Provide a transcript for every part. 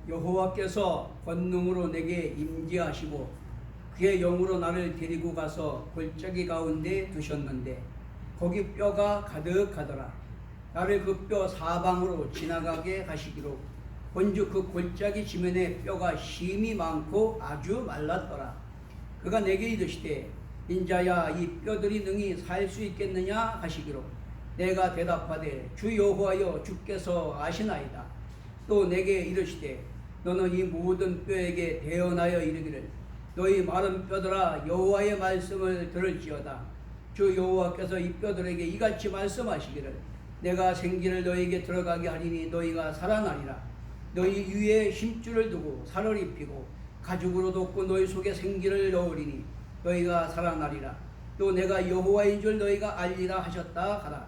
여호와께서 권능으로 내게 임재하시고 그의 영으로 나를 데리고 가서 골짜기 가운데 두셨는데 거기 뼈가 가득하더라. 나를 그 뼈 사방으로 지나가게 하시기로 본즉 그 골짜기 지면에 뼈가 심이 많고 아주 말랐더라. 그가 내게 이르시되 인자야 이 뼈들이 능히 살 수 있겠느냐 하시기로 내가 대답하되 주 여호와여 주께서 아시나이다. 또 내게 이르시되 너는 이 모든 뼈에게 대언하여 이르기를 너희 마른 뼈들아 여호와의 말씀을 들을지어다. 주 여호와께서 이 뼈들에게 이같이 말씀하시기를 내가 생기를 너희에게 들어가게 하리니 너희가 살아나리라. 너희 위에 힘줄을 두고 살을 입히고 가죽으로 덮고 너희 속에 생기를 넣으리니 너희가 살아나리라. 또 내가 여호와인 줄 너희가 알리라 하셨다 하라.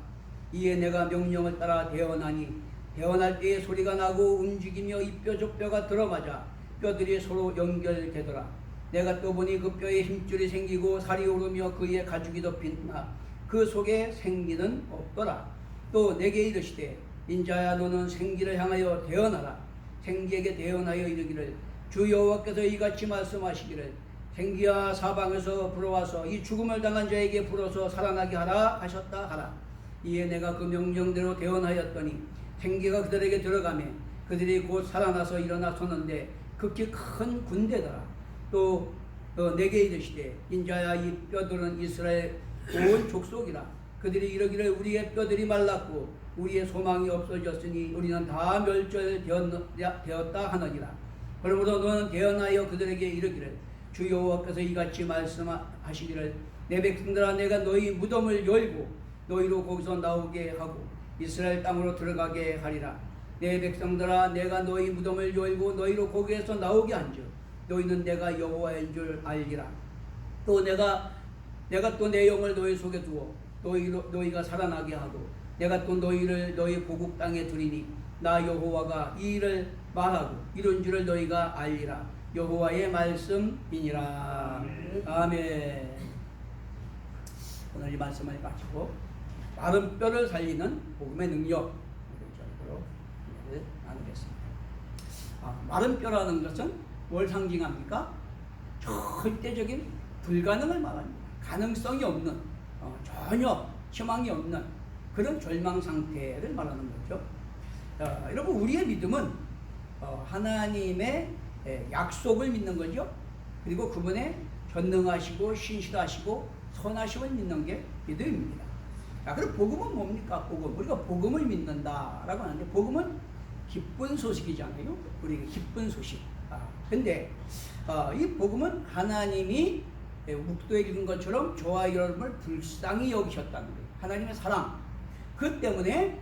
이에 내가 명령을 따라 대언하니 대언할 때에 소리가 나고 움직이며 이 뼈 저 뼈가 들어맞아 뼈들이 서로 연결되더라. 내가 또 보니 그 뼈에 힘줄이 생기고 살이 오르며 그 위에 가죽이 덮인다. 그 속에 생기는 없더라. 또 내게 이르시되 인자야 너는 생기를 향하여 대언하라. 생기에게 대언하여 이르기를 주 여호와께서 이같이 말씀하시기를 생기야 사방에서 불어와서 이 죽음을 당한 자에게 불어서 살아나게 하라 하셨다 하라. 이에 내가 그 명령대로 대언하였더니 생기가 그들에게 들어가매 그들이 곧 살아나서 일어나 섰는데 극히 큰 군대더라. 또 내게 이르시되 인자야 이 뼈들은 이스라엘 온 족속이라. 그들이 이르기를 우리의 뼈들이 말랐고 우리의 소망이 없어졌으니 우리는 다 멸절되었다 하느니라. 그러므로 너는 대언하여 그들에게 이르기를 주 여호와께서 이같이 말씀하시기를 내 백성들아 내가 너희 무덤을 열고 너희로 거기서 나오게 하고 이스라엘 땅으로 들어가게 하리라. 내 백성들아 내가 너희 무덤을 열고 너희로 거기에서 나오게 한즉 너희는 내가 여호와인 줄 알리라. 또 내가 또 내 영을 너희 속에 두어 너희가 살아나게 하고 내가 또 너희를 너희 고국 땅에 두리니 나 여호와가 이 일을 말하고 이런 줄을 너희가 알리라. 여호와의 말씀이니라. 아멘. 오늘 이 말씀을 마치고 마른 뼈를 살리는 복음의 능력 이런 나누겠습니다. 마른 뼈라는 것은 뭘 상징합니까? 절대적인 불가능을 말합니다. 가능성이 없는 전혀 희망이 없는 그런 절망 상태를 말하는 거죠. 여러분 우리의 믿음은 하나님의 약속을 믿는 거죠. 그리고 그분의 전능하시고 신실하시고 선하심을 믿는 게 믿음입니다. 그럼 복음은 뭡니까? 우리가 복음을 믿는다라고 하는데 복음은 기쁜 소식이잖아요. 우리가 기쁜 소식. 근데 이 복음은 하나님이 묵도에 읽은 것처럼 저와 여러분을 불쌍히 여기셨다는 거예요. 하나님의 사랑. 그 때문에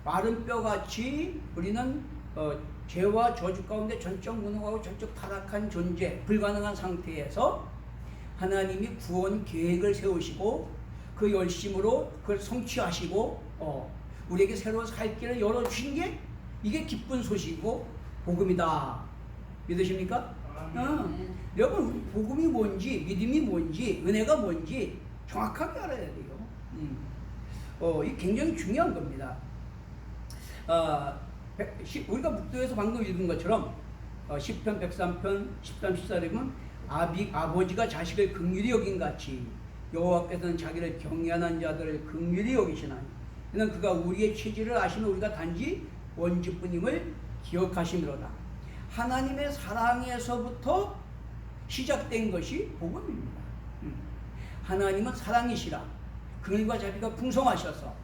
마른 뼈같이 우리는 죄와 저주 가운데 전적 무능하고 전적 타락한 존재, 불가능한 상태에서 하나님이 구원 계획을 세우시고 그 열심으로 그걸 성취하시고 우리에게 새로운 살 길을 열어주신 게 이게 기쁜 소식이고 복음이다. 믿으십니까? 여러분 복음이 뭔지 믿음이 뭔지 은혜가 뭔지 정확하게 알아야 돼요. 이 굉장히 중요한 겁니다. 우리가 묵도에서 방금 읽은 것처럼 10편 103편 13, 14를 보면 아버지가 자식을 긍휼히 여긴 같이 여호와께서는 자기를 경외하는 자들을 긍휼히 여기시나니 이는 그가 우리의 체질을 아시는 우리가 단지 원죄뿐임을 기억하심이로다. 하나님의 사랑에서부터 시작된 것이 복음입니다. 하나님은 사랑이시라. 긍휼과 자비가 풍성하셔서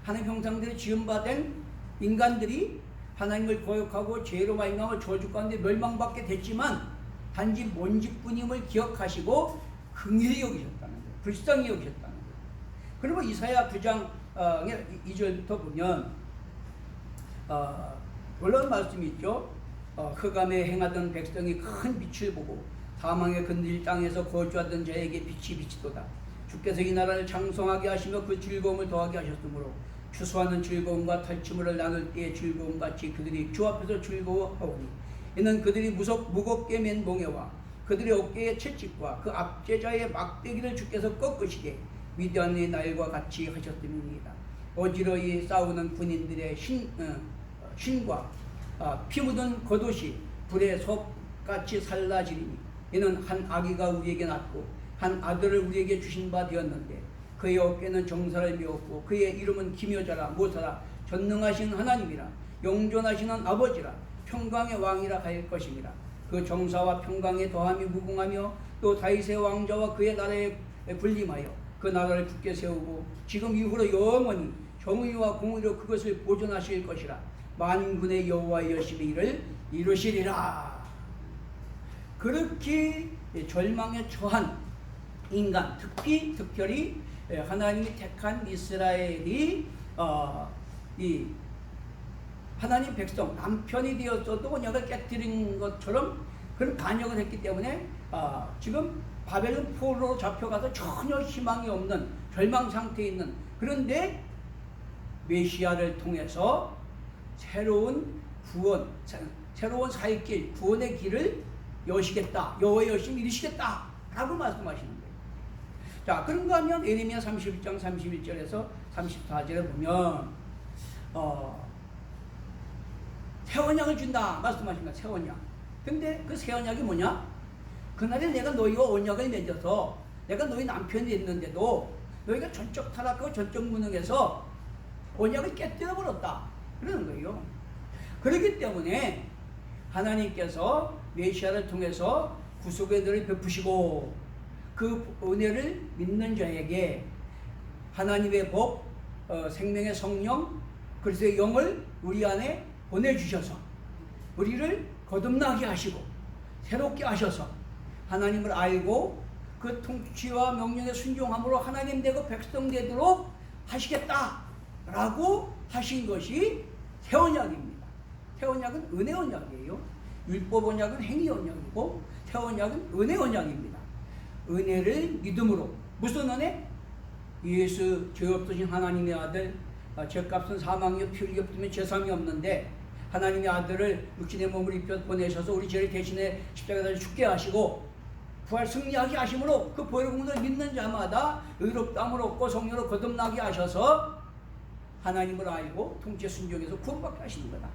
하나님 형상대로 지음받은 인간들이 하나님을 거역하고 죄로 말미암아 저주 가운데 멸망받게 됐지만 단지 먼지뿐임을 기억하시고 긍휼히 여기셨다는 거예요. 불쌍히 여기셨다는 거예요. 그리고 이사야 9장 2절부터 보면 놀라운 말씀이 있죠. 흑암에 행하던 백성이 큰 빛을 보고 사망의 근딜 땅에서 거주하던 자에게 빛이 비치도다. 주께서 이 나라를 장성하게 하시며 그 즐거움을 더하게 하셨으므로 추수하는 즐거움과 탈취물을 나눌 때의 즐거움같이 그들이 주 앞에서 즐거워하오니 이는 그들이 무겁게 맨 몽에와 그들의 어깨의 채찍과 그 압제자의 막대기를 주께서 꺾으시게 미디안의 날과 같이 하셨음이니이다. 어지러이 싸우는 군인들의 신과 피 묻은 겉옷이 불의 섭같이 살라지리니 이는 한 아기가 우리에게 낳고 한 아들을 우리에게 주신 바 되었는데 그의 어깨는 정사를 메었고 그의 이름은 기묘자라 모사라 전능하신 하나님이라 영존하시는 아버지라 평강의 왕이라 할 것입니다. 그 정사와 평강에 더함이 무궁하며 또 다윗의 왕자와 그의 나라에 군림하여 그 나라를 굳게 세우고 지금 이후로 영원히 정의와 공의로 그것을 보존하실 것이라. 만군의 여호와의 열심히 이를 이루시리라. 그렇게 절망에 처한 인간, 특별히 하나님이 택한 이스라엘이 이 하나님 백성, 남편이 되었어도 언약을 깨뜨린 것처럼 그런 반역을 했기 때문에 지금 바벨론 포로로 잡혀가서 전혀 희망이 없는 절망 상태에 있는, 그런데 메시아를 통해서 새로운 구원, 새로운 살 길, 구원의 길을 여시겠다, 여호와의 열심히 이루시겠다 라고 말씀하시는 거예요. 자, 그런가 하면 예레미야 31장 31절에서 34절에 보면 새 언약을 준다 말씀하십니다. 새 언약. 근데 그 새 언약이 뭐냐? 그날에 내가 너희와 언약을 맺어서 내가 너희 남편이 됐는데도 너희가 전적 타락하고 전적 무능해서 언약을 깨뜨려 버렸다 그러는 거예요. 그렇기 때문에 하나님께서 메시아를 통해서 구속의 은혜를 베푸시고 그 은혜를 믿는 자에게 하나님의 법, 생명의 성령, 그리스도의 영을 우리 안에 보내주셔서 우리를 거듭나게 하시고 새롭게 하셔서 하나님을 알고 그 통치와 명령에 순종함으로 하나님 되고 백성 되도록 하시겠다라고 하신 것이 새 언약입니다. 새 언약은 은혜 언약이에요. 율법 언약은 행위 언약이고 새 언약은 은혜 언약입니다. 은혜를 믿음으로, 무슨 은혜? 예수 죄 없으신 하나님의 아들, 죄값은 사망이요 피 흘리 없으면 죄삼이 없는데 하나님의 아들을 육신의 몸을 입혀 보내셔서 우리 죄를 대신에 십자가에서 죽게 하시고 부활 승리하게 하심으로 그 보혈공을 믿는 자마다 의롭다함을 얻고 성령으로 거듭나게 하셔서 하나님을 알고 통치에 순종해서 구원받게 하시는 거다.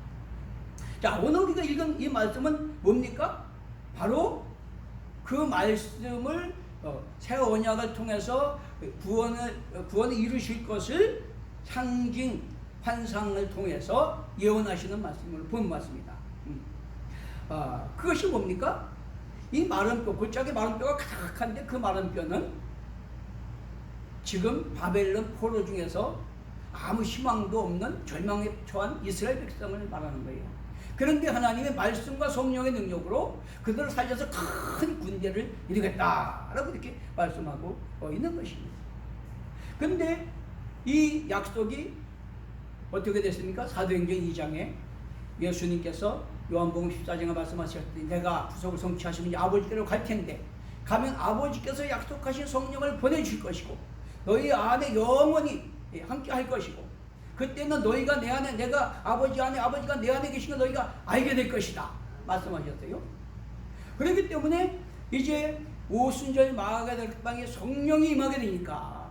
자, 오늘 우리가 읽은 이 말씀은 뭡니까? 바로 그 말씀을 새 언약을 통해서 구원을 이루실 것을 상징 환상을 통해서 예언하시는 말씀을 본 말씀이다. 그것이 뭡니까? 이 마른 뼈, 골짜기 마른 뼈가 가득한데 그 마른 뼈는 지금 바벨론 포로 중에서 아무 희망도 없는 절망에 처한 이스라엘 백성을 말하는 거예요. 그런데 하나님의 말씀과 성령의 능력으로 그들을 살려서 큰 군대를 이루겠다라고 이렇게 말씀하고 있는 것입니다. 그런데 이 약속이 어떻게 됐습니까? 사도행전 2장에 예수님께서 요한복음 14장에 말씀하셨더니 내가 구속을 성취하시면 아버지께로 갈 텐데 가면 아버지께서 약속하신 성령을 보내주실 것이고 너희 안에 영원히 함께 할 것이고 그때는 너희가 내 안에, 내가 아버지 안에, 아버지가 내 안에 계신 걸 너희가 알게 될 것이다 말씀하셨어요. 그렇기 때문에 이제 오순절 마가의 땅에 성령이 임하게 되니까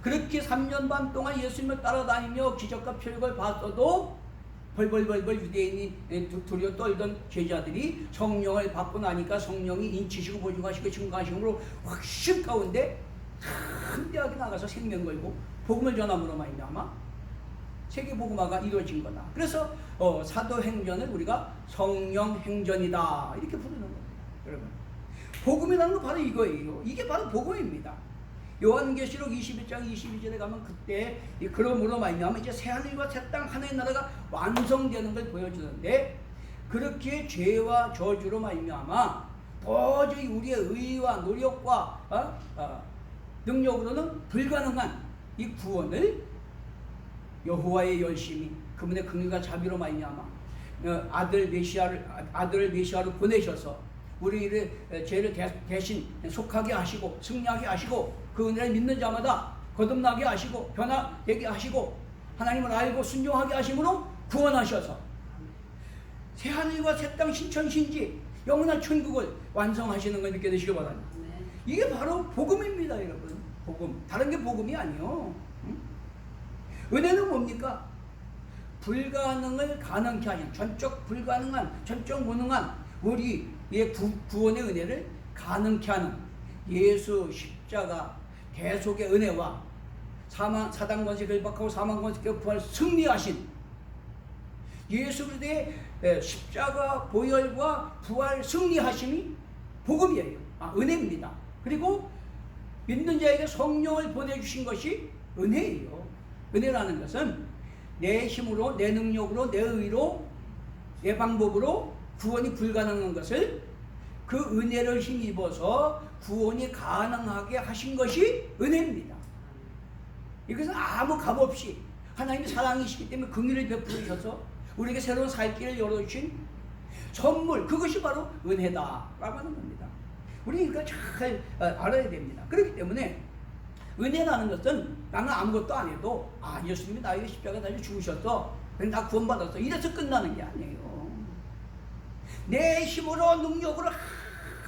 그렇게 3년 반 동안 예수님을 따라다니며 기적과 표적을 봤어도 벌벌벌벌 유대인이 두려워 떨던 제자들이 성령을 받고 나니까 성령이 인치시고 보증하시고 증거하심으로 확신 가운데 담대하게 나가서 생명 걸고 복음을 전함으로 말미암아 세계 복음화가 이루어진 거다. 그래서 사도행전을 우리가 성령행전이다 이렇게 부르는 겁니다. 여러분, 복음이라는 건 바로 이거예요. 이게 바로 복음입니다. 요한계시록 21장 22절에 가면 그때 그러므로 말미암아 이제 새하늘과 새 땅 하나의 나라가 완성되는 걸 보여주는데 그렇게 죄와 저주로 말미암아 도저히 우리의 의와 노력과 능력으로는 불가능한 이 구원을 여호와의 열심히 그분의 긍휼과 자비로 말미암아 아들을 메시아로 보내셔서 우리를 죄를 대신 속하게 하시고 승리하게 하시고 그 은혜를 믿는 자마다 거듭나게 하시고 변화되게 하시고 하나님을 알고 순종하게 하심으로 구원하셔서 새하늘과 새 땅 신천신지 영원한 천국을 완성하시는 걸 믿게 되시기 바랍니다. 이게 바로 복음입니다, 여러분. 복음. 다른 게 복음이 아니요. 은혜는 뭡니까? 불가능을 가능케 하신, 전적 불가능한, 전적 무능한 우리의 구원의 은혜를 가능케 하는 예수 십자가 대속의 은혜와 사단 권세 결박하고 사망 권세 부활 승리하신 예수 그리스도의 십자가 보혈과 부활 승리하심이 복음이에요. 은혜입니다. 그리고 믿는 자에게 성령을 보내주신 것이 은혜예요. 은혜라는 것은 내 힘으로, 내 능력으로, 내 의로, 내 방법으로 구원이 불가능한 것을 그 은혜를 힘입어서 구원이 가능하게 하신 것이 은혜입니다. 이것은 아무 값 없이 하나님의 사랑이시기 때문에 긍휼을 베푸셔서 우리에게 새로운 살 길을 열어주신 선물, 그것이 바로 은혜다라고 하는 겁니다. 우리 이거 잘 알아야 됩니다. 그렇기 때문에 은혜라는 것은 나는 아무것도 안 해도 예수님이 나에게 십자가에 달려 죽으셨어, 나 구원받았어, 이래서 끝나는 게 아니에요. 내 힘으로 능력으로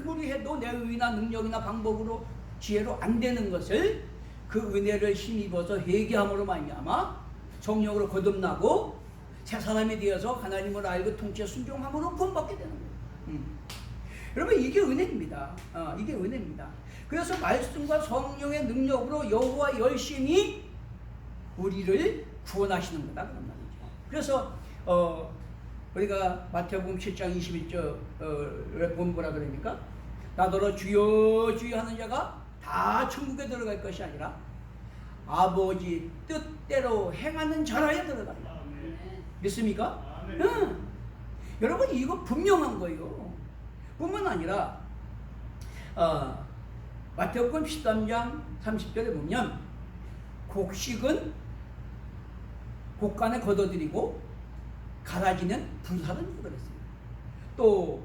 아무리 해도 내 의나 능력이나 방법으로 지혜로 안 되는 것을 그 은혜를 힘입어서 회개함으로 말미암아 성령으로 거듭나고 새 사람이 되어서 하나님을 알고 통치에 순종함으로 구원받게 되는 거예요. 여러분, 이게 은혜입니다. 이게 은혜입니다. 그래서 말씀과 성령의 능력으로 여호와 열심히 우리를 구원하시는 거다 그런 말이죠. 그래서 우리가 마태복음 7장 21절에 보면 뭐라 그러니까, 나더러 주여 주여 하는 자가 다 천국에 들어갈 것이 아니라 아버지 뜻대로 행하는 자라야 들어간다. 믿습니까? 응. 여러분, 이거 분명한 거예요. 뿐만 아니라 마태복음 13장 30절에 보면 곡식은 곡간에 걷어들이고 가라지는 불사른 줄 그랬어요. 또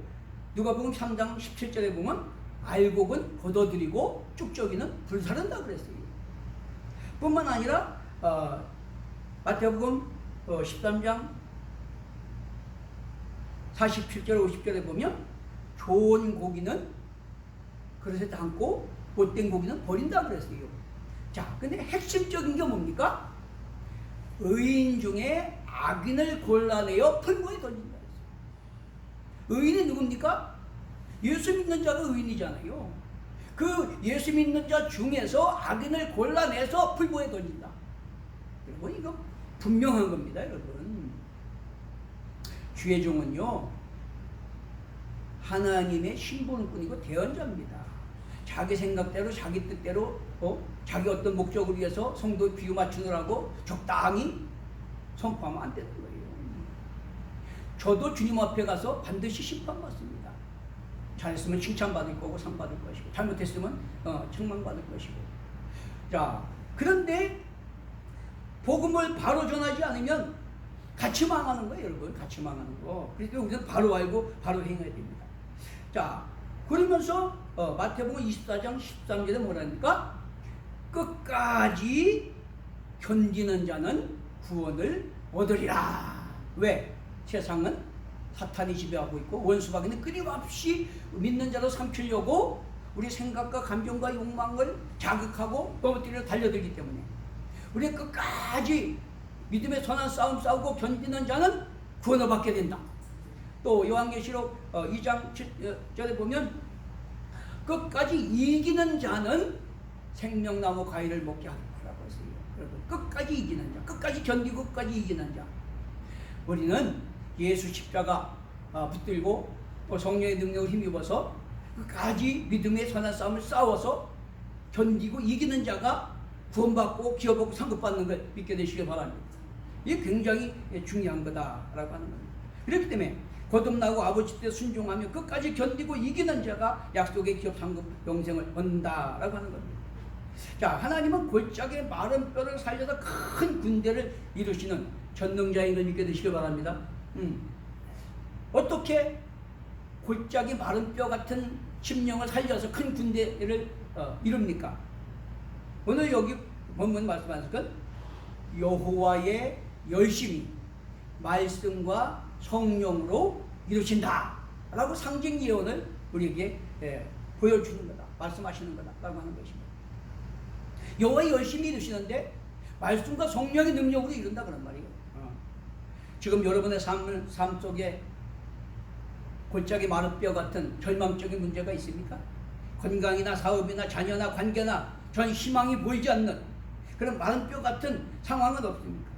누가복음 3장 17절에 보면 알곡은 걷어들이고 쭉저기는 불사른다 그랬어요. 뿐만 아니라 마태복음 13장 47절 50절에 보면 좋은 고기는 그릇에 담고 못된 고기는 버린다 그랬어요. 자, 근데 핵심적인 게 뭡니까? 의인 중에 악인을 골라내어 풀무에 던진다 그랬어요. 의인이 누굽니까? 예수 믿는 자가 의인이잖아요. 그 예수 믿는 자 중에서 악인을 골라내서 풀무에 던진다. 여러분, 이거 분명한 겁니다, 여러분. 주의 종은요, 하나님의 신분꾼이고 대언자입니다. 자기 생각대로, 자기 뜻대로, 자기 어떤 목적을 위해서 성도의 비유 맞추느라고 적당히 선포하면 안 되는 거예요. 저도 주님 앞에 가서 반드시 심판받습니다. 잘했으면 칭찬받을 거고 상 받을 것이고, 잘못했으면 책망받을 것이고. 자, 그런데 복음을 바로 전하지 않으면 같이 망하는 거예요, 여러분. 같이 망하는 거. 그러니까 우리는 바로 알고 바로 행해야 됩니다. 자, 그러면서 마태복음 24장 13절에 뭐라니까? 끝까지 견디는 자는 구원을 얻으리라. 왜? 세상은 사탄이 지배하고 있고 원수박이는 끊임없이 믿는 자로 삼키려고 우리 생각과 감정과 욕망을 자극하고 넘어뜨리려 달려들기 때문에 우리는 끝까지 믿음의 선한 싸움 싸우고 견디는 자는 구원을 받게 된다. 또 요한계시록 2장 7절에 보면 끝까지 이기는 자는 생명나무 과일을 먹게 하겠다라고 했어요. 여러분, 끝까지 이기는 자, 끝까지 견디고 끝까지 이기는 자. 우리는 예수 십자가 붙들고 또 성령의 능력을 힘입어서 끝까지 믿음의 선한 싸움을 싸워서 견디고 이기는 자가 구원받고 기업받고 상급받는 걸 믿게 되시길 바랍니다. 이게 굉장히 중요한 거다라고 하는 겁니다. 그렇기 때문에 거듭나고 아버지 뜻에 순종하며 끝까지 견디고 이기는 자가 약속의 기업 상급 영생을 얻는다라고 하는 겁니다. 자, 하나님은 골짜기의 마른 뼈를 살려서 큰 군대를 이루시는 전능자인 걸 믿게 되시길 바랍니다. 어떻게 골짜기 마른 뼈 같은 심령을 살려서 큰 군대를 이룹니까? 오늘 여기 본문 말씀하신 것, 여호와의 열심히 말씀과 성령으로 이루신다 라고 상징 예언을 우리에게 보여주는 거다, 말씀하시는 거다 라고 하는 것입니다. 여호와의 열심히 이루시는데 말씀과 성령의 능력으로 이룬다 그런 말이에요. 지금 여러분의 삶 속에 골짜기 마른 뼈 같은 절망적인 문제가 있습니까? 건강이나 사업이나 자녀나 관계나 전 희망이 보이지 않는 그런 마른 뼈 같은 상황은 없습니까?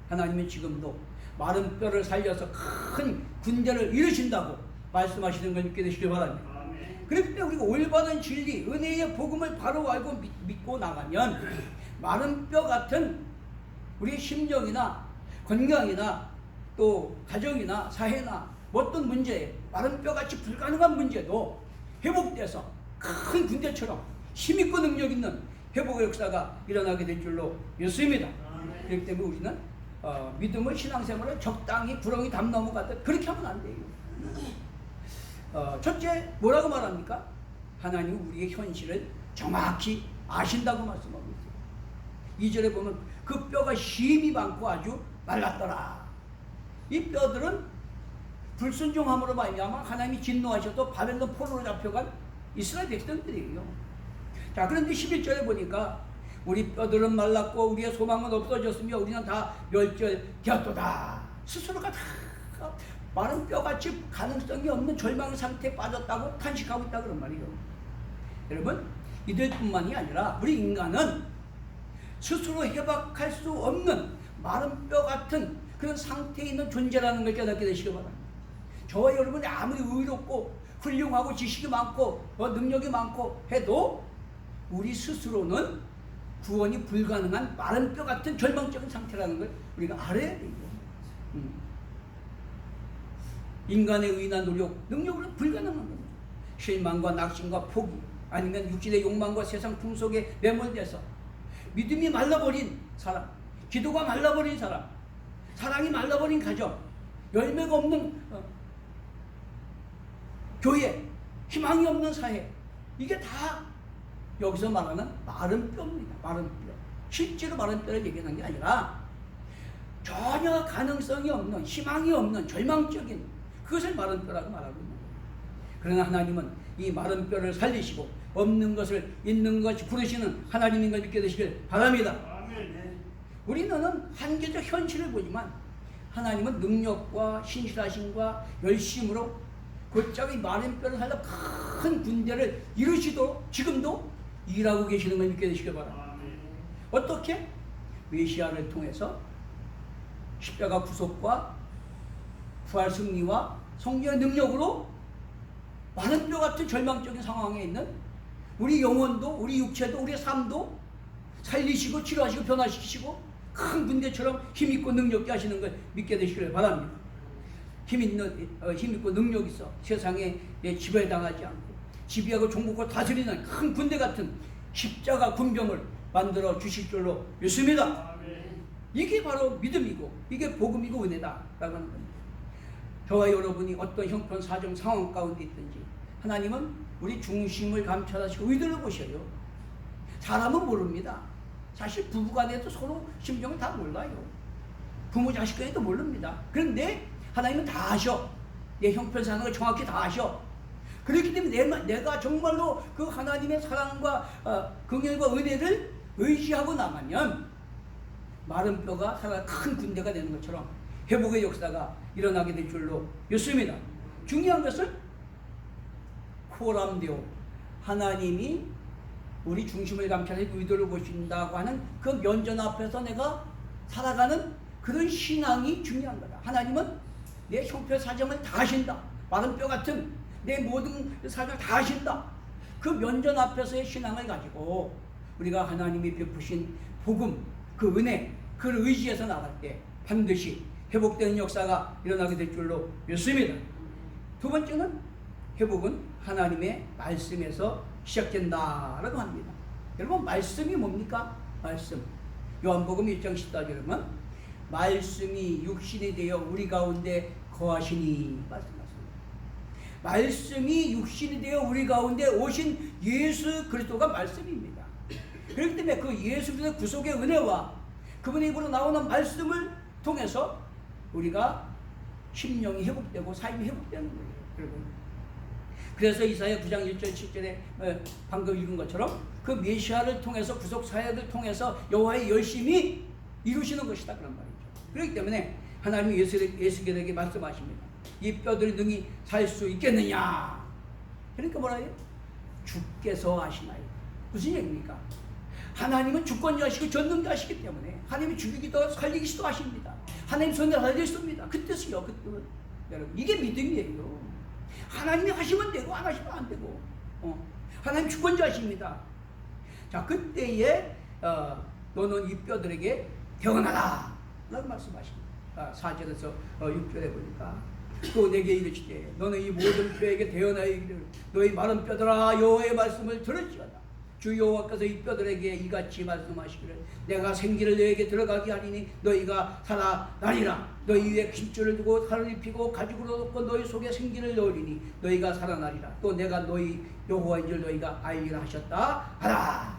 하나님은 지금도 마른 뼈를 살려서 큰 군대를 이루신다고 말씀하시는 걸 믿게 되시길 바랍니다. 그렇기 때문에 우리가 올바른 진리, 은혜의 복음을 바로 알고 믿고 나가면 마른 뼈 같은 우리의 심정이나 건강이나 또 가정이나 사회나 어떤 문제, 마른 뼈같이 불가능한 문제도 회복돼서 큰 군대처럼 힘있고 능력 있는 회복의 역사가 일어나게 될 줄로 믿습니다. 그렇기 때문에 우리는 믿음의 신앙생활을 적당히 구렁이 담 넘어가듯 그렇게 하면 안 돼요. 첫째 뭐라고 말합니까? 하나님은 우리의 현실을 정확히 아신다고 말씀하고 있어요. 2절에 보면 그 뼈가 힘이 많고 아주 말랐더라. 이 뼈들은 불순종함으로 말미암아 하나님이 진노하셔도 바벨론 포로로 잡혀간 이스라엘 백성들이에요. 자, 그런데 11절에 보니까 우리 뼈들은 말랐고 우리의 소망은 없어졌으며 우리는 다 멸절되었도다. 스스로가 다 마른 뼈같이 가능성이 없는 절망의 상태에 빠졌다고 탄식하고 있다 그런 말이에요. 여러분, 이들뿐만이 아니라 우리 인간은 스스로 해박할 수 없는 마른 뼈 같은 그런 상태에 있는 존재라는 걸 깨닫게 되시기 바랍니다. 저와 여러분이 아무리 의롭고 훌륭하고 지식이 많고 능력이 많고 해도 우리 스스로는 구원이 불가능한 마른 뼈 같은 절망적인 상태라는 걸 우리가 알아야 돼요. 인간의 의나 노력, 능력으로는 불가능한 겁니다. 실망과 낙심과 포기, 아니면 육신의 욕망과 세상 풍속에 매몰돼서 믿음이 말라버린 사람, 기도가 말라버린 사람, 사랑이 말라버린 가정, 열매가 없는 교회, 희망이 없는 사회, 이게 다 여기서 말하는 마른 뼈입니다. 마른 뼈. 실제로 마른 뼈를 얘기하는 게 아니라 전혀 가능성이 없는, 희망이 없는 절망적인 그것을 마른 뼈라고 말하고 있는 거예요. 그러나 하나님은 이 마른 뼈를 살리시고 없는 것을 있는 것이 부르시는 하나님인 걸 믿게 되시길 바랍니다. 아멘. 우리는 한계적 현실을 보지만 하나님은 능력과 신실하심과 열심으로 골짜기 마른 뼈를 살려 큰 군대를 이루시도록 지금도 일하고 계시는 걸 믿게 되시길 바랍니다. 아멘. 어떻게? 메시아를 통해서 십자가 구속과 부활 승리와 성령의 능력으로 마른 뼈 같은 절망적인 상황에 있는 우리 영혼도 우리 육체도 우리의 삶도 살리시고 치료하시고 변화시키시고 큰 군대처럼 힘있고 능력있게 하시는 걸 믿게 되시길 바랍니다. 힘있고 능력 있어 세상에 지배당하지 않고 지배하고 종국을 다스리는 큰 군대 같은 십자가 군병을 만들어 주실 줄로 믿습니다. 이게 바로 믿음이고 이게 복음이고 은혜다라고 하는 겁니다. 저와 여러분이 어떤 형편 사정 상황 가운데 있든지 하나님은 우리 중심을 감찰하시고 의도를 보셔요. 사람은 모릅니다. 사실 부부간에도 서로 심정을 다 몰라요. 부모 자식 간에도 모릅니다. 그런데 하나님은 다 아셔. 내 형편 사는 걸 정확히 다 아셔. 그렇기 때문에 내가 정말로 그 하나님의 사랑과 긍휼과 은혜를 의지하고 나가면 마른 뼈가 살아 큰 군대가 되는 것처럼 회복의 역사가 일어나게 될 줄로 믿습니다. 중요한 것은 코람데오, 하나님이 우리 중심을 감찰해 의도를 보신다고 하는 그 면전 앞에서 내가 살아가는 그런 신앙이 중요한 거다. 하나님은 내 형편 사정을 다 아신다. 마른 뼈 같은 내 모든 사정을 다 아신다. 그 면전 앞에서의 신앙을 가지고 우리가 하나님이 베푸신 복음, 그 은혜, 그를 의지해서 나갈 때 반드시 회복되는 역사가 일어나게 될 줄로 믿습니다. 두 번째는 회복은 하나님의 말씀에서 시작된다라고 합니다. 여러분, 말씀이 뭡니까? 말씀. 요한복음 1장 14절에는 말씀이 육신이 되어 우리 가운데 거하시니 말씀하십니다. 말씀이 육신이 되어 우리 가운데 오신 예수 그리스도가 말씀입니다. 그렇기 때문에 그 예수 그리스도의 구속의 은혜와 그분의 입으로 나오는 말씀을 통해서 우리가 심령이 회복되고 삶이 회복되는 거예요. 여러분. 그래서 이사야 9장 1절 7절에 방금 읽은 것처럼 그 메시아를 통해서 구속 사역을 통해서 여호와의 열심히 이루시는 것이다 그런 말이죠. 그렇기 때문에 하나님이 예수께서에게 말씀하십니다. 이 뼈들이 능히 살 수 있겠느냐? 그러니까 뭐라 해요? 주께서 하시나요? 무슨 얘기입니까? 하나님은 주권자시고 전능자시기 때문에 하나님이 죽이기도 하고 살리기도 하십니다. 하나님 손에 달려있습니다. 그 뜻이요. 그 뜻은 여러분 이게 믿음이에요. 하나님이 하시면 되고 안 하시면 안 되고 하나님 주권자십니다. 자, 그때에 너는 이 뼈들에게 태어나라 라고 말씀하십니다. 4절에서 6절에 보니까 또 내게 이르시되 너는 이 모든 뼈에게 태어나야 이르기를 너희 마른 뼈들아 여호와의 말씀을 들을지어다. 주 여호와께서 이 뼈들에게 이같이 말씀하시기를 내가 생기를 너희에게 들어가게 하리니 너희가 살아나리라. 너희 위에 힘줄을 두고 살을 입히고 가죽으로 덮고 너희 속에 생기를 넣으리니 너희가 살아나리라. 또 내가 너희 여호와인 줄 너희가 알리라 하셨다 하라.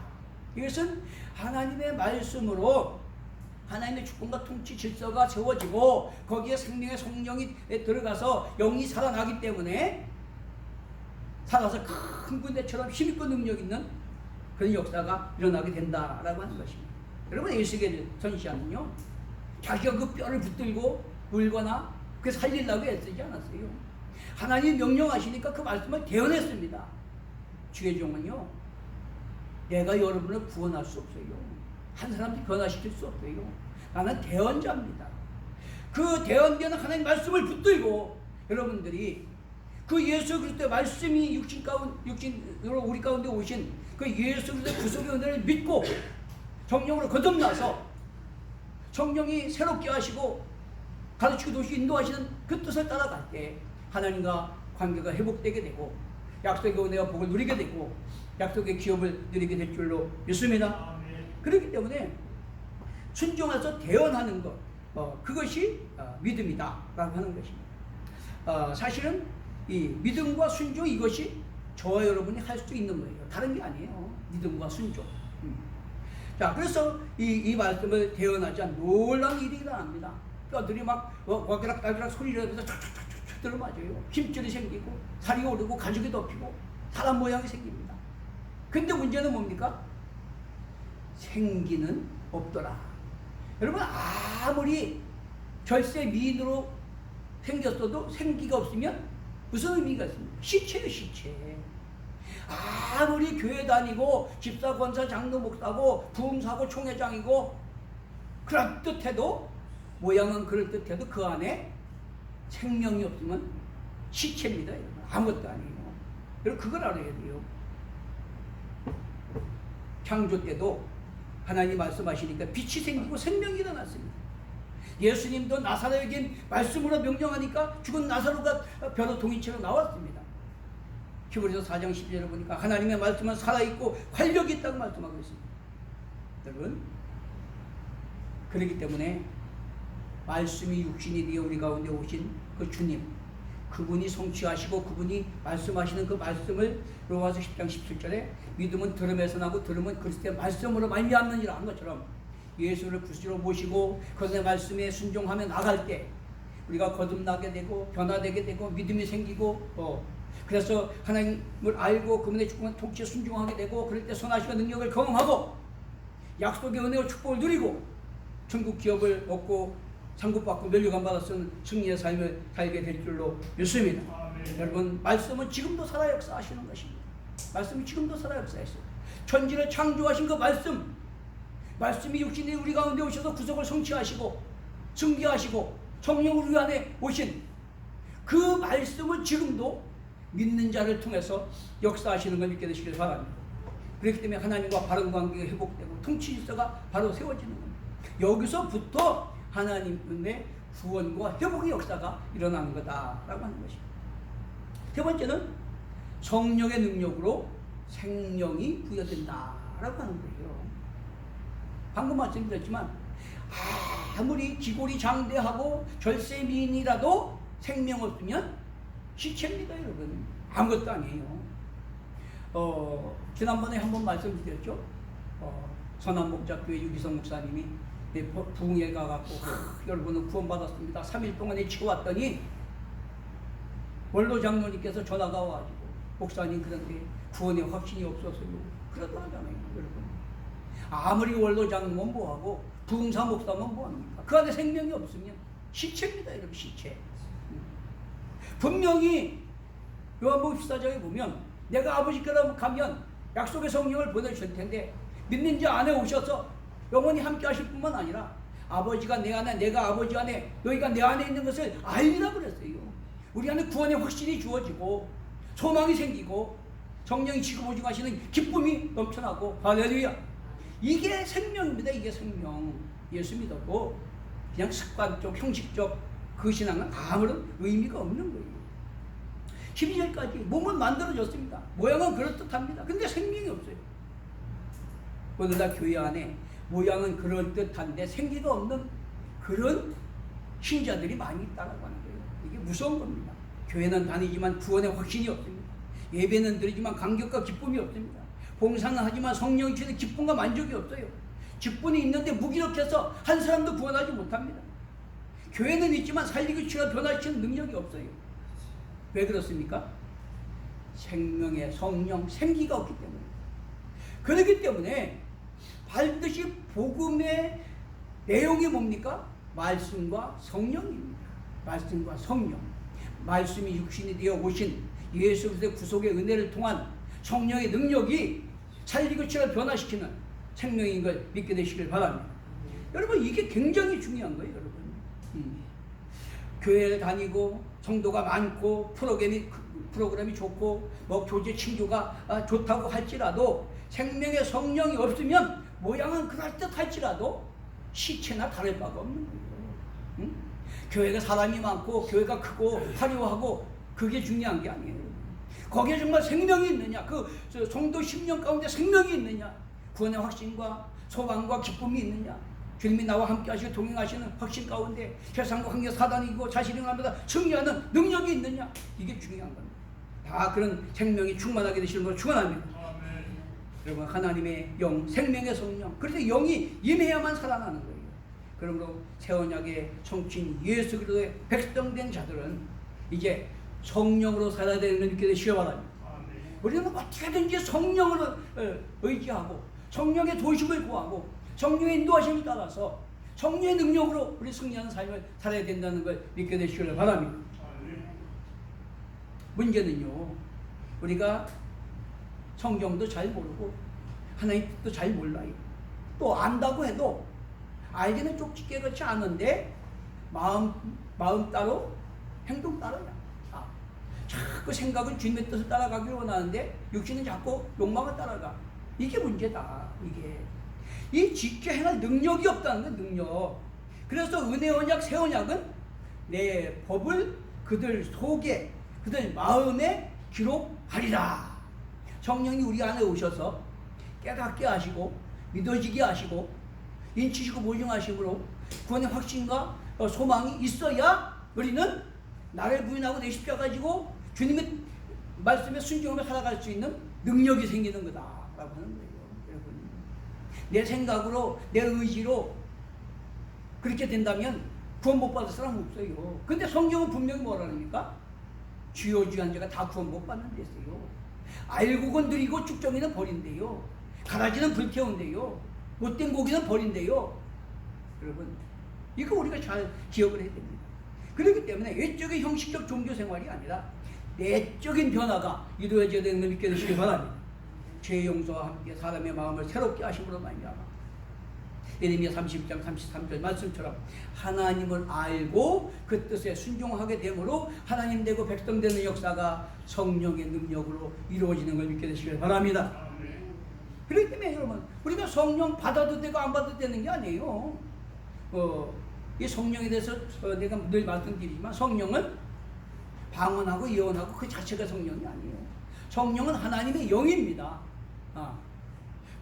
이것은 하나님의 말씀으로 하나님의 주권과 통치 질서가 세워지고 거기에 생명의 성령이 들어가서 영이 살아나기 때문에 살아서 큰 군대처럼 힘있고 능력 있는 그런 역사가 일어나게 된다라고 하는 것입니다. 여러분 에스겔을 전시하면요 자기가 그 뼈를 붙들고 물거나 그 살리려고 애쓰지 않았어요. 하나님이 명령하시니까 그 말씀을 대언했습니다. 주의 종은요 내가 여러분을 구원할 수 없어요. 한 사람도 변화시킬 수 없어요. 나는 대언자입니다. 그 대언되는 하나님 말씀을 붙들고 여러분들이 그 예수 그리스도의 말씀이 육신으로 우리 가운데 오신 그 예수 그리스도의 구속의 은혜를 믿고 성령으로 거듭나서 성령이 새롭게 하시고 가르치고 도시고 인도하시는 그 뜻을 따라갈 때 하나님과 관계가 회복되게 되고 약속의 은혜와 복을 누리게 되고 약속의 기업을 누리게 될 줄로 믿습니다. 그렇기 때문에 순종해서 대언하는 것 그것이 믿음이다 라고 하는 것입니다. 사실은 이 믿음과 순종 이것이 저와 여러분이 할 수 있는 거예요. 다른 게 아니에요. 믿음과 순종. 자, 그래서 이 말씀을 대언하자 놀라운 일이 일어납니다. 뼈들이 막 와그락와그락 소리를 하면서 촥촥촥촥 들어맞아요. 힘줄이 생기고 살이 오르고 가죽이 덮이고 사람 모양이 생깁니다. 근데 문제는 뭡니까? 생기는 없더라. 여러분 아무리 절세 미인으로 생겼어도 생기가 없으면 무슨 의미가 있습니까? 시체예요, 시체. 아무리 교회 다니고 집사, 권사, 장로, 목사고 부흥사고 총회장이고 그럴듯해도 모양은 그럴듯해도 그 안에 생명이 없으면 시체입니다. 여러분. 아무것도 아니에요. 여러분 그걸 알아야 돼요. 창조 때도 하나님 말씀하시니까 빛이 생기고 생명이 일어났습니다. 예수님도 나사로에게 말씀으로 명령하니까 죽은 나사로가 벼르통이처럼 나왔습니다. 히브리서 4장 12절을 보니까 하나님의 말씀은 살아있고 활력이 있다고 말씀하고 있습니다. 여러분 그렇기 때문에 말씀이 육신이 되어 우리 가운데 오신 그 주님 그분이 성취하시고 그분이 말씀하시는 그 말씀을 로마서 10장 17절에 믿음은 들음에서 나고 들음은 그리스도의 말씀으로 말미암느니라 한 것처럼 예수를 구주로 모시고 그분의 말씀에 순종하며 나갈 때 우리가 거듭나게 되고 변화되게 되고 믿음이 생기고 그래서 하나님을 알고 그분의 주권과 통치에 순종하게 되고 그럴 때 선하시고 능력을 경험하고 약속의 은혜와 축복을 누리고 천국 기업을 얻고 상급받고 면류관 받아 쓰는 승리의 삶을 살게 될 줄로 믿습니다. 여러분 말씀은 지금도 살아 역사하시는 것입니다. 말씀이 지금도 살아 역사했어요. 천지를 창조하신 그 말씀이 육신이 우리 가운데 오셔서 구속을 성취하시고 승리하시고 성령 우리 안에 오신 그 말씀을 지금도 믿는 자를 통해서 역사하시는 걸 믿게 되시길 바랍니다. 그렇기 때문에 하나님과 바른 관계가 회복되고 통치 질서가 바로 세워지는 겁니다. 여기서부터 하나님의 구원과 회복의 역사가 일어나는 거다라고 하는 것입니다. 세 번째는 성령의 능력으로 생명이 부여된다라고 하는 거예요. 방금 말씀드렸지만 아무리 기골이 장대하고 절세 미인이라도 생명 없으면 시체입니다, 여러분. 아무것도 아니에요. 지난번에 한번 말씀드렸죠. 선한목자교회 유기성 목사님이 부흥회 가갖고 여러분은 구원받았습니다. 3일 동안에 치고 왔더니 원로 장로님께서 전화가 와가지고 목사님 그런데 구원에 확신이 없어서요. 그러더라잖아요, 여러분. 아무리 원로 장로면 뭐하고 부흥사 목사면 뭐합니까? 그 안에 생명이 없으면 시체입니다, 여러분. 시체. 분명히 요한복음 14장에 보면 내가 아버지께로 가면 약속의 성령을 보내주실 텐데 믿는 자 안에 오셔서 영원히 함께 하실 뿐만 아니라 아버지가 내 안에, 내가 아버지 안에, 너희가 내 안에 있는 것을 알리라 그랬어요. 우리 안에 구원의 확신이 주어지고 소망이 생기고 성령이 지고보증하시는 기쁨이 넘쳐나고, 할렐루야. 이게 생명입니다. 이게 생명. 예수 믿었고 그냥 습관적, 형식적 그 신앙은 아무런 의미가 없는 거예요. 12절까지 몸은 만들어졌습니다. 모양은 그럴듯합니다. 근데 생명이 없어요. 오늘날 교회 안에 모양은 그럴듯한데 생기가 없는 그런 신자들이 많이 있다고 하는 거예요. 이게 무서운 겁니다. 교회는 다니지만 구원의 확신이 없습니다. 예배는 드리지만 감격과 기쁨이 없습니다. 봉사는 하지만 성령이 주는 기쁨과 만족이 없어요. 직분이 있는데 무기력해서 한 사람도 구원하지 못합니다. 교회는 있지만 살리고 치유와 변화시키는 능력이 없어요. 왜 그렇습니까? 생명의 성령, 생기가 없기 때문에. 그렇기 때문에 반드시 복음의 내용이 뭡니까? 말씀과 성령입니다. 말씀과 성령. 말씀이 육신이 되어 오신 예수 그리스도의 구속의 은혜를 통한 성령의 능력이 살리고 치유와 변화시키는 생명인 걸 믿게 되시길 바랍니다. 여러분, 이게 굉장히 중요한 거예요, 여러분. 교회를 다니고 성도가 많고 프로그램이 좋고 뭐 교제 친교가 좋다고 할지라도 생명의 성령이 없으면 모양은 그럴듯할지라도 시체나 다를 바가 없는 거예요. 교회가 사람이 많고 교회가 크고 화려하고 그게 중요한 게 아니에요. 거기에 정말 생명이 있느냐, 그 성도 10년 가운데 생명이 있느냐, 구원의 확신과 소망과 기쁨이 있느냐, 주님이 나와 함께 하시고 동행하시는 확신 가운데 세상과 관계 사단이 이고 자신이 하면서 승리하는 능력이 있느냐, 이게 중요한 겁니다. 다 그런 생명이 충만하게 되시는 걸 축원합니다. 여러분, 하나님의 영, 생명의 성령, 그래서 영이 임해야만 살아나는 거예요. 그러므로 새 언약의 성취인 예수 그리스도의 백성된 자들은 이제 성령으로 살아야 되는 걸 믿게 되시기 바랍니다. 우리는 어떻게든지 성령을 의지하고 성령의 도심을 구하고 성령의 인도하심을 따라서 성령의 능력으로 우리 승리하는 삶을 살아야 된다는 걸 믿게 되시길 바랍니다. 문제는요, 우리가 성경도 잘 모르고 하나님 뜻도 잘 몰라요. 또 안다고 해도 알기는 쪽집게 그렇지 않은데 마음 따로 행동 따로야. 자꾸 생각은 주님의 뜻을 따라가기를 원하는데 육신은 자꾸 욕망을 따라가. 이게 문제다. 이게 이 지켜 행할 능력이 없다는 건 능력. 그래서 은혜 언약, 새 언약은 내 법을 그들 속에, 그들 마음에 기록하리라. 성령이 우리 안에 오셔서 깨닫게 하시고 믿어지게 하시고 인치시고 보증하심으로 구원의 확신과 소망이 있어야 우리는 나를 부인하고 내 십자가 가지고 주님의 말씀에 순종하며 살아갈 수 있는 능력이 생기는 거다라고 하는 거예요. 여러분, 내 생각으로 내 의지로 그렇게 된다면 구원 못 받을 사람 없어요. 근데 성경은 분명히 뭐라니까? 주여 주여 한 자가 다 구원 못 받는 데서요. 알고 건드리고 쭉정이는 버린대요. 가라지는 불태운대요. 못된 고기는 버린대요. 여러분, 이거 우리가 잘 기억을 해야 됩니다. 그렇기 때문에 외적인 형식적 종교 생활이 아니라 내적인 변화가 이루어져야 되는 걸 믿게 되시기 바랍니다. 죄 용서와 함께 사람의 마음을 새롭게 하심으로 말미암아 예레미야 30장 33절 말씀처럼 하나님을 알고 그 뜻에 순종하게 되므로 하나님 되고 백성 되는 역사가 성령의 능력으로 이루어지는 걸 믿게 되시길 바랍니다. 그렇기 때문에 여러분, 우리가 성령 받아도 되고 안 받아도 되는 게 아니에요. 이 성령에 대해서 내가 늘 말씀드리지만 성령은 방언하고 예언하고 그 자체가 성령이 아니에요. 성령은 하나님의 영입니다.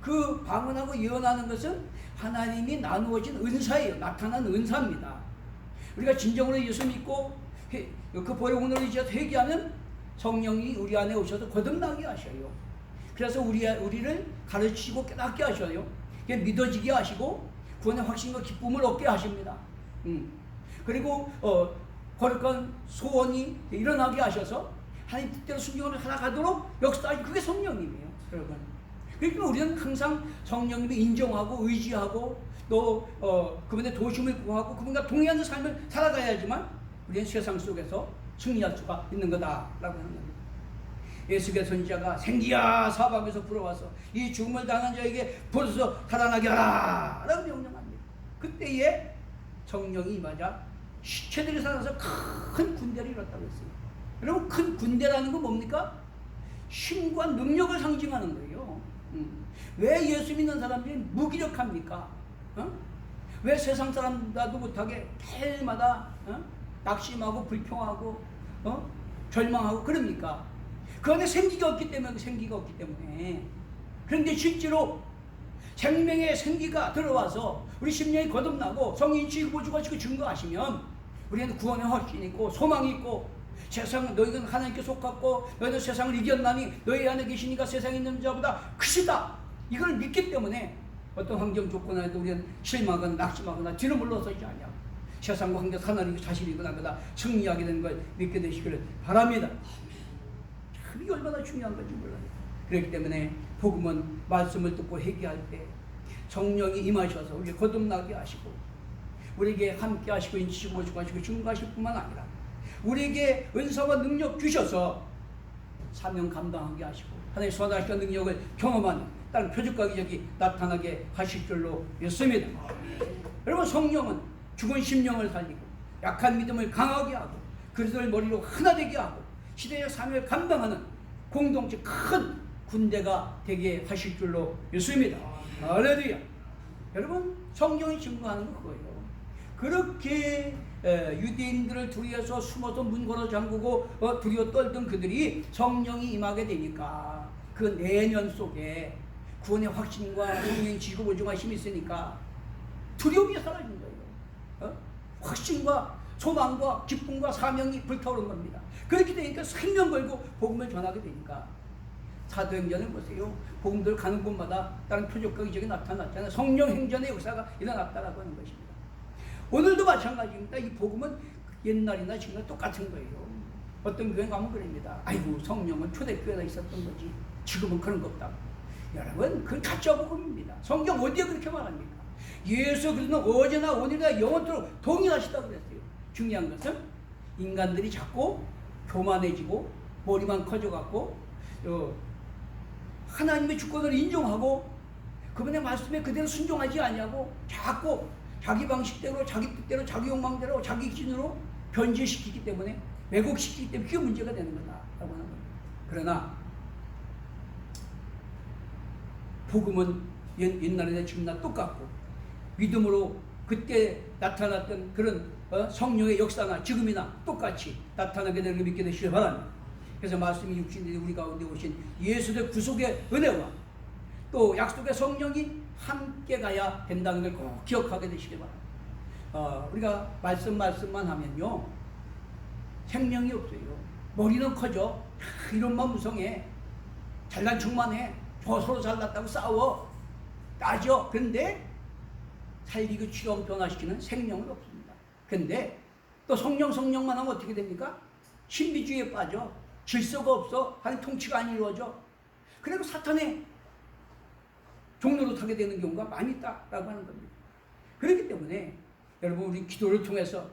그 방언하고 예언하는 것은 하나님이 나누어진 은사예요. 나타난 은사입니다. 우리가 진정으로 예수 믿고 그 보혈 오늘 의지해서 회개하면 성령이 우리 안에 오셔서 거듭나게 하셔요. 그래서 우리를 가르치고 깨닫게 하셔요. 믿어지게 하시고 구원의 확신과 기쁨을 얻게 하십니다. 그리고 거룩한 소원이 일어나게 하셔서 하나님 뜻대로 순종을 살아가도록 역사하시, 그게 성령님이에요, 여러분. 그러니까 우리는 항상 성령님을 인정하고 의지하고 또 그분의 도심을 구하고 그분과 동행하는 삶을 살아가야지만 우리는 세상 속에서 승리할 수가 있는 거다라고 하는 겁니다. 예수의 선지자가 생기야 사방에서 불어와서 이 죽음을 당한 자에게 벌써 살아나게 하라 라고 명령합니다. 그때에 성령이 임하자 시체들이 살아서 큰 군대를 이뤘다고 했어요. 여러분, 큰 군대라는 건 뭡니까? 힘과 능력을 상징하는 거예요. 왜 예수 믿는 사람들이 무기력합니까? 왜 세상 사람들도 못하게 매일마다 낙심하고 불평하고 절망하고 그럽니까? 그 안에 생기가 없기 때문에. 그런데 실제로 생명의 생기가 들어와서 우리 심령이 거듭나고 성인 지고 죽으시고 증거하시면 우리는 구원의 확신이 있고 소망이 있고 세상 너희는 하나님께 속았고 너희는 세상을 이겼나니 너희 안에 계시니까 세상에 있는 자보다 크시다. 이걸 믿기 때문에 어떤 환경 조건에도 우리는 실망하거나 낙심하거나 뒤로 물러서지 않냐. 세상과 환경 하나님이 자신이 그나마다 승리하게 되는 걸 믿게 되시기를 바랍니다. 이게 얼마나 중요한 건지 몰라요. 그렇기 때문에 복음은 말씀을 듣고 회개할 때 성령이 임하셔서 우리에게 거듭나게 하시고 우리에게 함께 하시고 인치시고 모시고 증거하실 뿐만 아니라 우리에게 은사와 능력 주셔서 사명 감당하게 하시고 하나님의 선하신 능력을 경험하는 다른 표적과 기적이 나타나게 하실 줄로 믿습니다. 여러분, 성령은 죽은 심령을 살리고 약한 믿음을 강하게 하고 그리스도를 머리로 하나 되게 하고 시대의 사명을 감당하는 공동체 큰 군대가 되게 하실 줄로 믿습니다. 할렐루야. 여러분, 성경이 증거하는 거 그거예요. 그렇게 유대인들을 두려워서 숨어서 문 걸어 잠그고 두려워 떨던 그들이 성령이 임하게 되니까 그 내년 속에 구원의 확신과 성령의 지고 보증과 힘이 있으니까 두려움이 사라진 거예요. 확신과 소망과 기쁨과 사명이 불타오른 겁니다. 그렇게 되니까 생명 걸고 복음을 전하게 되니까 사도행전을 보세요. 복음들 가는 곳마다 다른 표적과 기적이 나타났잖아요. 성령 행전의 역사가 일어났다라고 하는 것입니다. 오늘도 마찬가지입니다. 이 복음은 옛날이나 지금이나 똑같은 거예요. 어떤 교회 가면 그럽니다. 아이고, 성령은 초대교회가 있었던 거지 지금은 그런 거 없다. 여러분, 그건 가짜 복음입니다. 성경 어디에 그렇게 말합니까? 예수 그리스도는 어제나 오늘이나 영원토록 동일하시다고 그랬어요. 중요한 것은 인간들이 자꾸 교만해지고 머리만 커져갖고 하나님의 주권을 인정하고 그분의 말씀에 그대로 순종하지 아니하고 자꾸 자기 방식대로 자기 뜻대로 자기 욕망대로 자기 기준으로 변질시키기 때문에 왜곡시키기 때문에 그게 문제가 되는 거다라고 하는 겁니다. 그러나 복음은 옛날이나 지금이나 똑같고 믿음으로 그때 나타났던 그런 성령의 역사나 지금이나 똑같이 나타나게 되는 걸 믿게 되시길 바랍니다. 그래서 말씀이 육신이 우리 가운데 오신 예수의 구속의 은혜와 또 약속의 성령이 함께 가야 된다는 걸 꼭 기억하게 되시길 바랍니다. 우리가 말씀만 하면요 생명이 없어요. 머리는 커져, 이론만 무성해, 잘난 척만 해, 서로 잘났다고 싸워, 따져. 그런데 살리고 치료하고 변화시키는 생명은 없습니다. 그런데 또 성령만 하면 어떻게 됩니까? 신비주의에 빠져, 질서가 없어, 하는 통치가 안 이루어져. 그리고 사탄의 종로로 타게 되는 경우가 많이 있다라고 하는 겁니다. 그렇기 때문에 여러분, 우리 기도를 통해서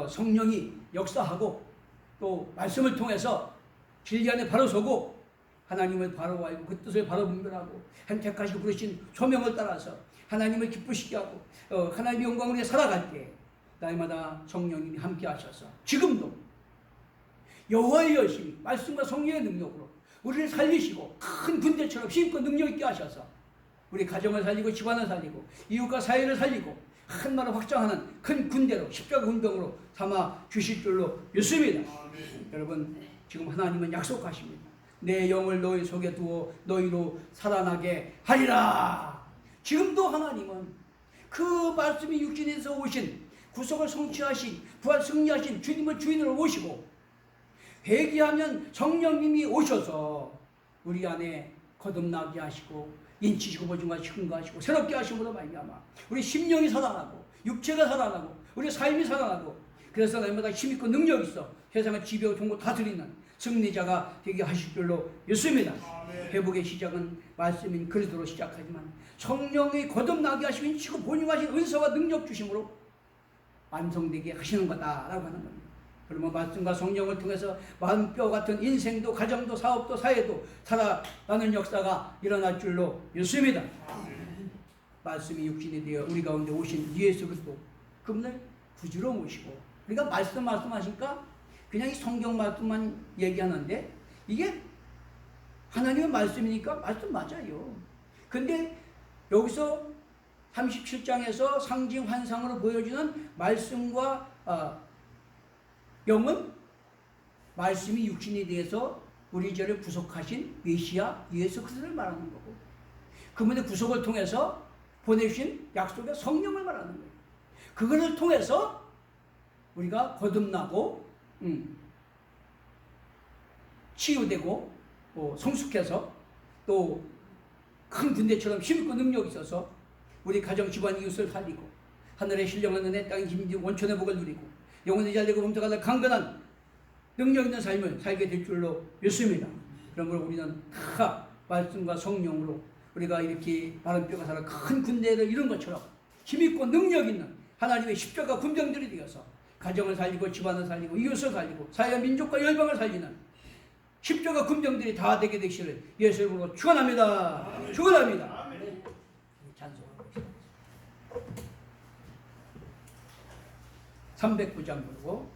성령이 역사하고 또 말씀을 통해서 진리 안에 바로 서고 하나님을 바로 알고 그 뜻을 바로 분별하고 선택하시고 부르신 소명을 따라서 하나님을 기쁘시게 하고 하나님의 영광을 위해 살아갈 때 날마다 성령님이 함께 하셔서 지금도 여호와의 여심이 말씀과 성령의 능력으로 우리를 살리시고 큰 군대처럼 힘있고 능력 있게 하셔서 우리 가정을 살리고 집안을 살리고 이웃과 사회를 살리고 한 나라 확장하는 큰 군대로 십자가 군병으로 삼아 주실 줄로 믿습니다. 여러분, 지금 하나님은 약속하십니다. 내 영을 너희 속에 두어 너희로 살아나게 하리라. 지금도 하나님은 그 말씀이 육신에서 오신 구속을 성취하신 부활 승리하신 주님을 주인으로 모시고 회개하면 성령님이 오셔서 우리 안에 거듭나게 하시고 인치시고 보증하시고 증거하시고 새롭게 하심으로 말미암아 우리 심령이 살아나고 육체가 살아나고 우리 삶이 살아나고 그래서 날마다 힘있고 능력 있어 세상의 지배와 종고 다 드리는 승리자가 되게 하실 줄로 믿습니다. 회복의 시작은 말씀인 그리스도로 시작하지만 성령이 거듭나게 하시면 치고 본유하신 은사와 능력 주심으로 완성되게 하시는 거다라고 하는 겁니다. 그러면 말씀과 성령을 통해서 마음뼈 같은 인생도 가정도 사업도 사회도 살아나는 역사가 일어날 줄로 믿습니다. 말씀이 육신이 되어 우리 가운데 오신 예수 그리스도 그분을 구주로 모시고 우리가 말씀하시니까 그냥 이 성경 말씀만 얘기하는데 이게 하나님의 말씀이니까 말씀 맞아요. 근데 여기서 37장에서 상징 환상으로 보여주는 말씀과 영은 말씀이 육신에 대해서 우리 죄를 구속하신 메시아 예수 그리스도를 말하는 거고 그분의 구속을 통해서 보내주신 약속의 성령을 말하는 거예요. 그것을 통해서 우리가 거듭나고 치유되고 성숙해서 또 큰 군대처럼 힘있고 능력이 있어서 우리 가정 집안 이웃을 살리고 하늘의 신령한 은혜 땅의 힘이 원천의 복을 누리고 영혼이 잘되고 범죄가 강건한 능력 있는 삶을 살게 될 줄로 믿습니다. 그러므로 우리는 다 말씀과 성령으로 우리가 이렇게 마른 뼈가 살아 큰 군대를 이룬 것처럼 힘있고 능력 있는 하나님의 십자가 군병들이 되어서 가정을 살리고 집안을 살리고 이웃을 살리고 사회와 민족과 열방을 살리는 십자가 군병들이 다 되게 되시를 예수 이름으로 축원합니다. 축원합니다. 찬송하고 있습니다. 309장 부르고